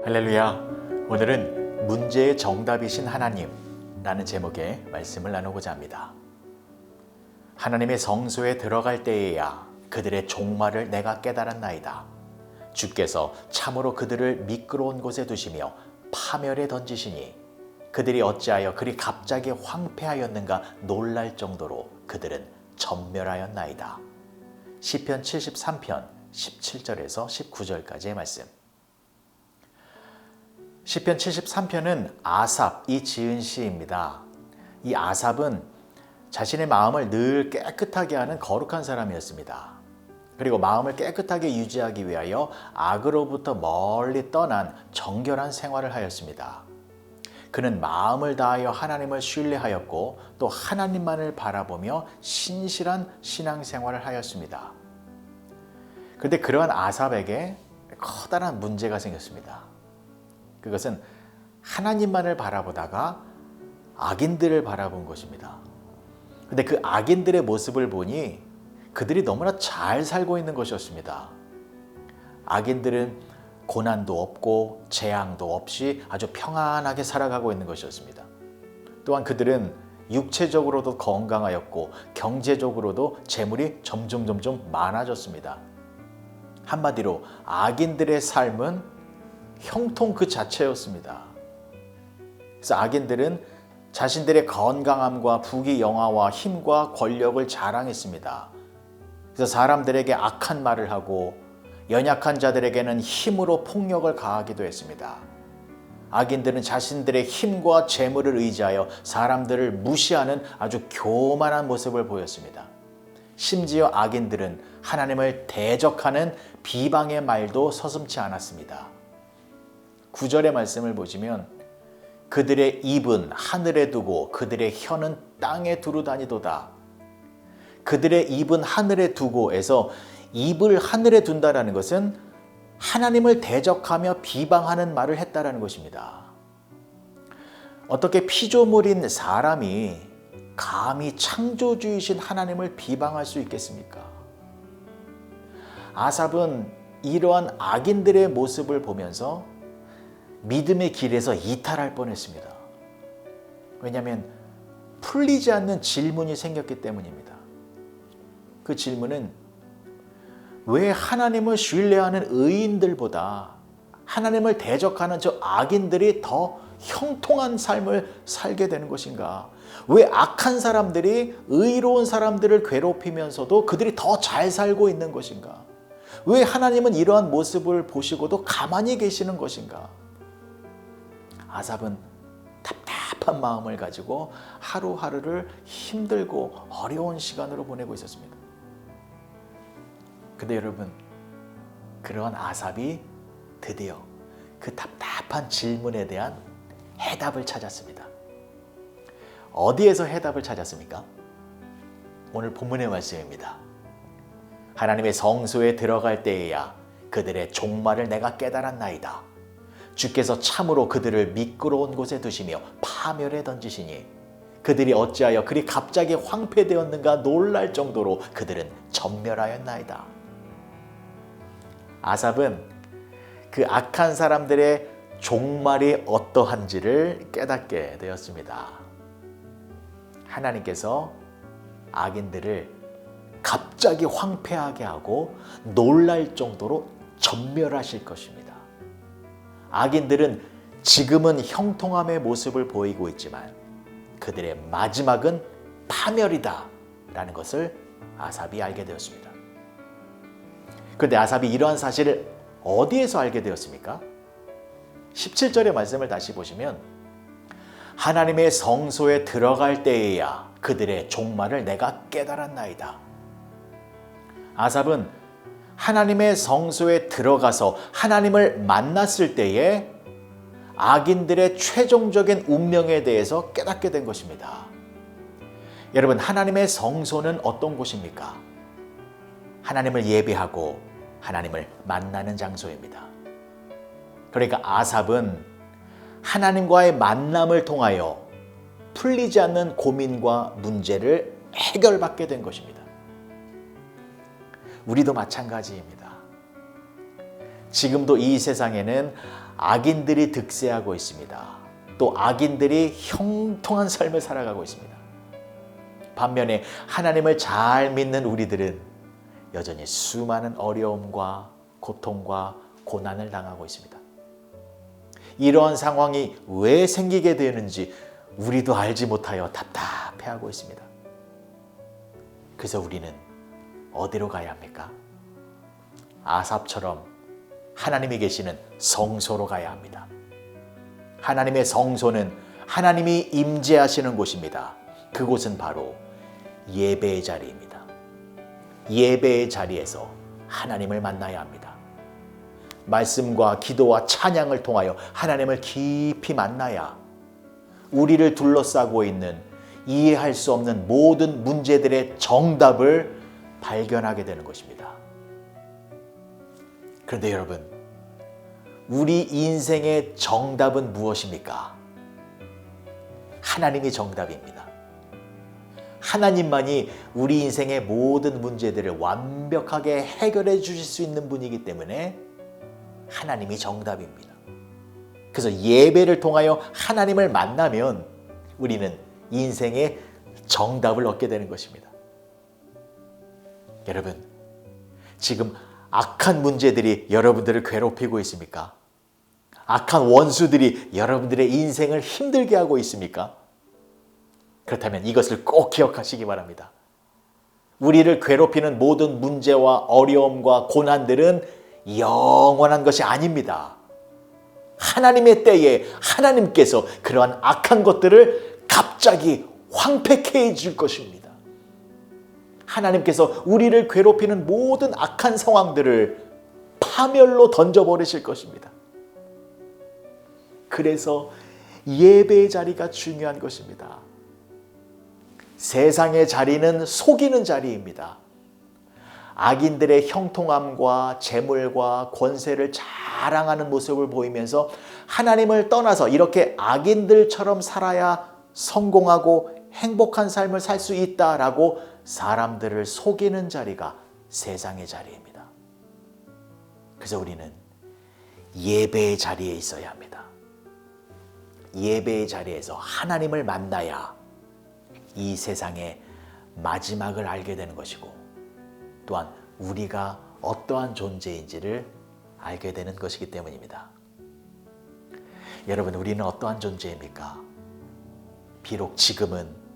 할렐루야. 오늘은 문제의 정답이신 하나님라는 제목의 말씀을 나누고자 합니다. 하나님의 성소에 들어갈 때에야 그들의 종말을 내가 깨달았나이다. 주께서 참으로 그들을 미끄러운 곳에 두시며 파멸에 던지시니 그들이 어찌하여 그리 갑자기 황폐하였는가 놀랄 정도로 그들은 전멸하였나이다. 시편 73편 17절에서 19절까지의 말씀. 시편 73편은 아삽이 지은 시입니다. 이 아삽은 자신의 마음을 늘 깨끗하게 하는 거룩한 사람이었습니다. 그리고 마음을 깨끗하게 유지하기 위하여 악으로부터 멀리 떠난 정결한 생활을 하였습니다. 그는 마음을 다하여 하나님을 신뢰하였고 또 하나님만을 바라보며 신실한 신앙생활을 하였습니다. 그런데 그러한 아삽에게 커다란 문제가 생겼습니다. 그것은 하나님만을 바라보다가 악인들을 바라본 것입니다. 그런데 그 악인들의 모습을 보니 그들이 너무나 잘 살고 있는 것이었습니다. 악인들은 고난도 없고 재앙도 없이 아주 평안하게 살아가고 있는 것이었습니다. 또한 그들은 육체적으로도 건강하였고 경제적으로도 재물이 점점 많아졌습니다. 한마디로 악인들의 삶은 형통 그 자체였습니다. 그래서 악인들은 자신들의 건강함과 부귀영화와 힘과 권력을 자랑했습니다. 그래서 사람들에게 악한 말을 하고 연약한 자들에게는 힘으로 폭력을 가하기도 했습니다. 악인들은 자신들의 힘과 재물을 의지하여 사람들을 무시하는 아주 교만한 모습을 보였습니다. 심지어 악인들은 하나님을 대적하는 비방의 말도 서슴지 않았습니다. 9절의 말씀을 보시면 그들의 입은 하늘에 두고 그들의 혀는 땅에 두루 다니도다. 그들의 입은 하늘에 두고에서 입을 하늘에 둔다라는 것은 하나님을 대적하며 비방하는 말을 했다라는 것입니다. 어떻게 피조물인 사람이 감히 창조주이신 하나님을 비방할 수 있겠습니까? 아삽은 이러한 악인들의 모습을 보면서 믿음의 길에서 이탈할 뻔했습니다. 왜냐하면 풀리지 않는 질문이 생겼기 때문입니다. 그 질문은 왜 하나님을 신뢰하는 의인들보다 하나님을 대적하는 저 악인들이 더 형통한 삶을 살게 되는 것인가? 왜 악한 사람들이 의로운 사람들을 괴롭히면서도 그들이 더 잘 살고 있는 것인가? 왜 하나님은 이러한 모습을 보시고도 가만히 계시는 것인가? 아삽은 답답한 마음을 가지고 하루하루를 힘들고 어려운 시간으로 보내고 있었습니다. 근데 여러분, 그러한 아삽이 드디어 그 답답한 질문에 대한 해답을 찾았습니다. 어디에서 해답을 찾았습니까? 오늘 본문의 말씀입니다. 하나님의 성소에 들어갈 때에야 그들의 종말을 내가 깨달았나이다. 주께서 참으로 그들을 미끄러운 곳에 두시며 파멸에 던지시니 그들이 어찌하여 그리 갑자기 황폐되었는가 놀랄 정도로 그들은 전멸하였나이다. 아삽은 그 악한 사람들의 종말이 어떠한지를 깨닫게 되었습니다. 하나님께서 악인들을 갑자기 황폐하게 하고 놀랄 정도로 전멸하실 것입니다. 악인들은 지금은 형통함의 모습을 보이고 있지만 그들의 마지막은 파멸이다 라는 것을 아삽이 알게 되었습니다. 그런데 아삽이 이러한 사실을 어디에서 알게 되었습니까? 17절의 말씀을 다시 보시면 하나님의 성소에 들어갈 때에야 그들의 종말을 내가 깨달았나이다. 아삽은 하나님의 성소에 들어가서 하나님을 만났을 때에 악인들의 최종적인 운명에 대해서 깨닫게 된 것입니다. 여러분, 하나님의 성소는 어떤 곳입니까? 하나님을 예배하고 하나님을 만나는 장소입니다. 그러니까 아삽은 하나님과의 만남을 통하여 풀리지 않는 고민과 문제를 해결받게 된 것입니다. 우리도 마찬가지입니다. 지금도 이 세상에는 악인들이 득세하고 있습니다. 또 악인들이 형통한 삶을 살아가고 있습니다. 반면에 하나님을 잘 믿는 우리들은 여전히 수많은 어려움과 고통과 고난을 당하고 있습니다. 이러한 상황이 왜 생기게 되는지 우리도 알지 못하여 답답해하고 있습니다. 그래서 우리는 어디로 가야 합니까? 아삽처럼 하나님이 계시는 성소로 가야 합니다. 하나님의 성소는 하나님이 임재하시는 곳입니다. 그곳은 바로 예배의 자리입니다. 예배의 자리에서 하나님을 만나야 합니다. 말씀과 기도와 찬양을 통하여 하나님을 깊이 만나야 우리를 둘러싸고 있는 이해할 수 없는 모든 문제들의 정답을 발견하게 되는 것입니다. 그런데 여러분, 우리 인생의 정답은 무엇입니까? 하나님이 정답입니다. 하나님만이 우리 인생의 모든 문제들을 완벽하게 해결해 주실 수 있는 분이기 때문에 하나님이 정답입니다. 그래서 예배를 통하여 하나님을 만나면 우리는 인생의 정답을 얻게 되는 것입니다. 여러분, 지금 악한 문제들이 여러분들을 괴롭히고 있습니까? 악한 원수들이 여러분들의 인생을 힘들게 하고 있습니까? 그렇다면 이것을 꼭 기억하시기 바랍니다. 우리를 괴롭히는 모든 문제와 어려움과 고난들은 영원한 것이 아닙니다. 하나님의 때에 하나님께서 그러한 악한 것들을 갑자기 황폐케 해줄 것입니다. 하나님께서 우리를 괴롭히는 모든 악한 상황들을 파멸로 던져버리실 것입니다. 그래서 예배의 자리가 중요한 것입니다. 세상의 자리는 속이는 자리입니다. 악인들의 형통함과 재물과 권세를 자랑하는 모습을 보이면서 하나님을 떠나서 이렇게 악인들처럼 살아야 성공하고 행복한 삶을 살 수 있다라고 사람들을 속이는 자리가 세상의 자리입니다. 그래서 우리는 예배의 자리에 있어야 합니다. 예배의 자리에서 하나님을 만나야 이 세상의 마지막을 알게 되는 것이고 또한 우리가 어떠한 존재인지를 알게 되는 것이기 때문입니다. 여러분, 우리는 어떠한 존재입니까? 비록 지금은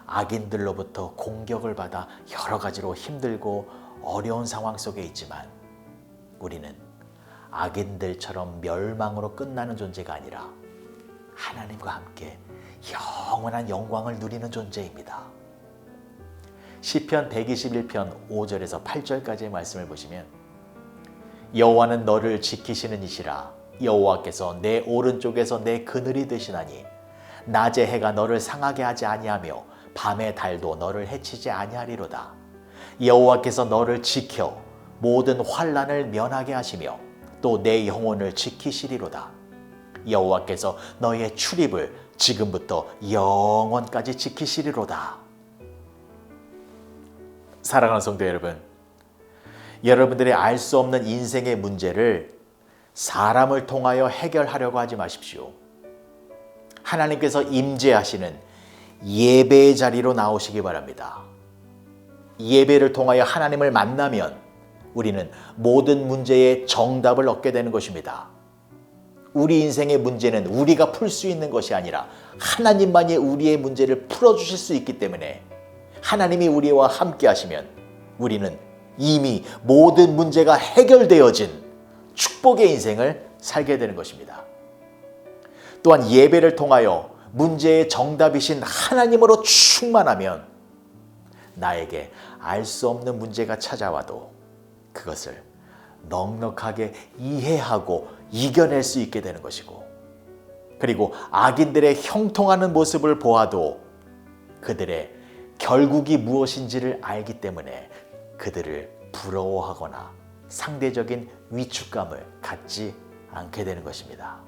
악인들로부터 공격을 받아 여러 가지로 힘들고 어려운 상황 속에 있지만 우리는 악인들처럼 멸망으로 끝나는 존재가 아니라 하나님과 함께 영원한 영광을 누리는 존재입니다. 시편 121편 5절에서 8절까지의 말씀을 보시면 여호와는 너를 지키시는 이시라. 여호와께서 내 오른쪽에서 내 그늘이 되시나니 낮의 해가 너를 상하게 하지 아니하며 밤의 달도 너를 해치지 아니하리로다. 여호와께서 너를 지켜 모든 환난을 면하게 하시며 또 내 영혼을 지키시리로다. 여호와께서 너의 출입을 지금부터 영원까지 지키시리로다. 사랑하는 성도 여러분, 여러분들의 알 수 없는 인생의 문제를 사람을 통하여 해결하려고 하지 마십시오. 하나님께서 임재하시는 예배의 자리로 나오시기 바랍니다. 예배를 통하여 하나님을 만나면 우리는 모든 문제의 정답을 얻게 되는 것입니다. 우리 인생의 문제는 우리가 풀 수 있는 것이 아니라 하나님만이 우리의 문제를 풀어주실 수 있기 때문에 하나님이 우리와 함께 하시면 우리는 이미 모든 문제가 해결되어진 축복의 인생을 살게 되는 것입니다. 또한 예배를 통하여 문제의 정답이신 하나님으로 충만하면 나에게 알 수 없는 문제가 찾아와도 그것을 넉넉하게 이해하고 이겨낼 수 있게 되는 것이고, 그리고 악인들의 형통하는 모습을 보아도 그들의 결국이 무엇인지를 알기 때문에 그들을 부러워하거나 상대적인 위축감을 갖지 않게 되는 것입니다.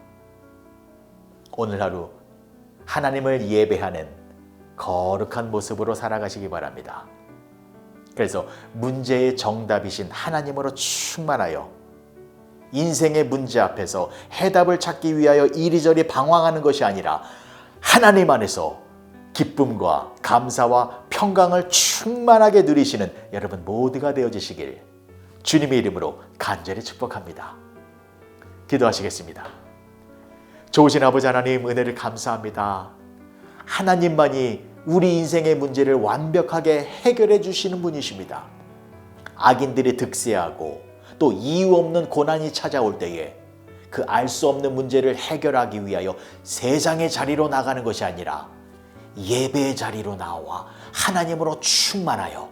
오늘 하루 하나님을 예배하는 거룩한 모습으로 살아가시기 바랍니다. 그래서 문제의 정답이신 하나님으로 충만하여 인생의 문제 앞에서 해답을 찾기 위하여 이리저리 방황하는 것이 아니라 하나님 안에서 기쁨과 감사와 평강을 충만하게 누리시는 여러분 모두가 되어지시길 주님의 이름으로 간절히 축복합니다. 기도하시겠습니다. 좋으신 아버지 하나님, 은혜를 감사합니다. 하나님만이 우리 인생의 문제를 완벽하게 해결해 주시는 분이십니다. 악인들이 득세하고 또 이유 없는 고난이 찾아올 때에 그 알 수 없는 문제를 해결하기 위하여 세상의 자리로 나가는 것이 아니라 예배의 자리로 나와 하나님으로 충만하여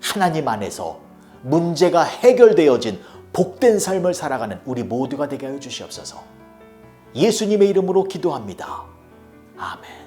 하나님 안에서 문제가 해결되어진 복된 삶을 살아가는 우리 모두가 되게 하여 주시옵소서. 예수님의 이름으로 기도합니다. 아멘.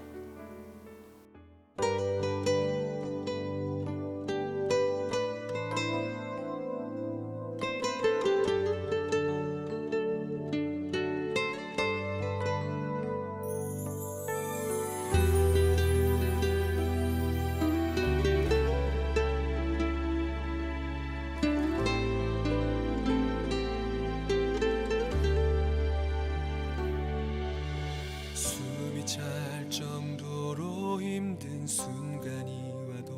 숨이 찰 정도로 힘든 순간이 와도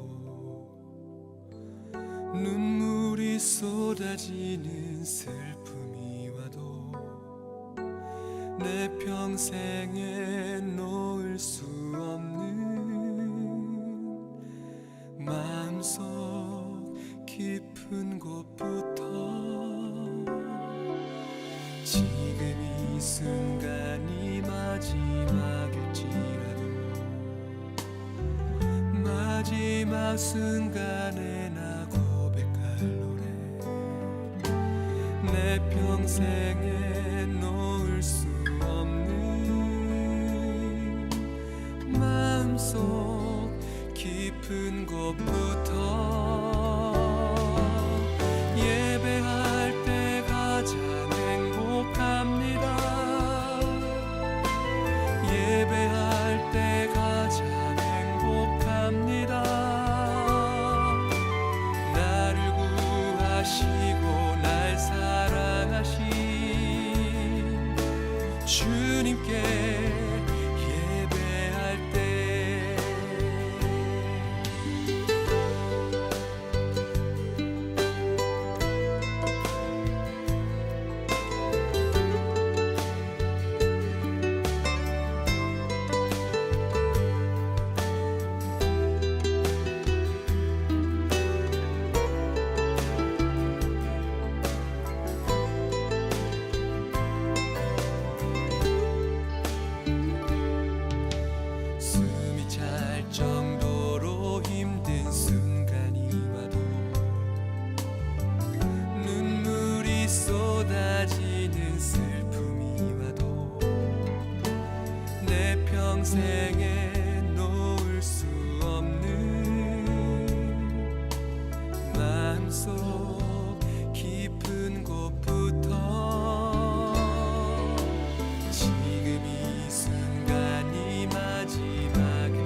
눈물이 쏟아지는 슬픔이 와도 내 평생에 놓을 수 없는 마음속 깊은 곳부터 지금 이 순간이 마지막일지라도 마지막 순간에 나 고백할 노래 내 평생에 놓을 수 없는 마음속 깊은 곳부터 예배할 때 가장 행복합니다. 예배할 때 가장 행복합니다. 나를 구하시고 날 사랑하신 주님께 예배할 때 숨이 찰 정도로 힘든 순간이 와도 눈물이 쏟아지는 슬픔이 와도 내 평생에 놓을 수 없는 마음속 깊은 곳부터 지금 이 순간이 마지막일지라도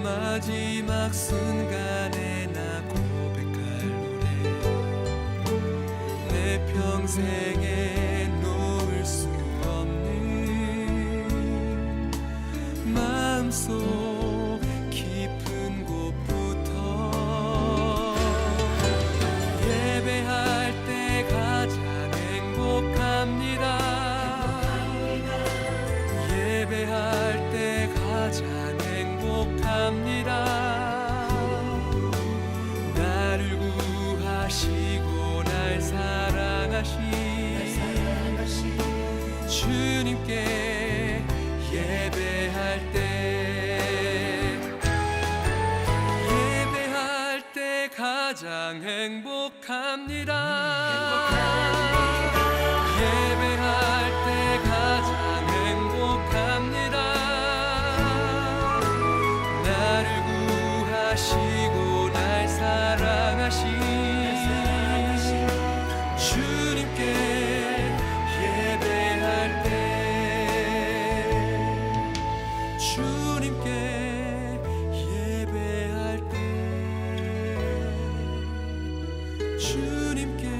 마지막 순간에 나 고백할 노래 내 평생에 놓을 수 없는 마음속 깊은 곳부터 예배할 때 가장 행복합니다. 예배할 때 가장 행복합니다. 나를 구하시고 날 사랑하신 주님께 예배할 때 예배할 때 가장 행복합니다. 예배할 때 가장 행복합니다. 나를 구하시고 날 사랑하신 주님께 예배할 때 주님께 예배할 때 주님께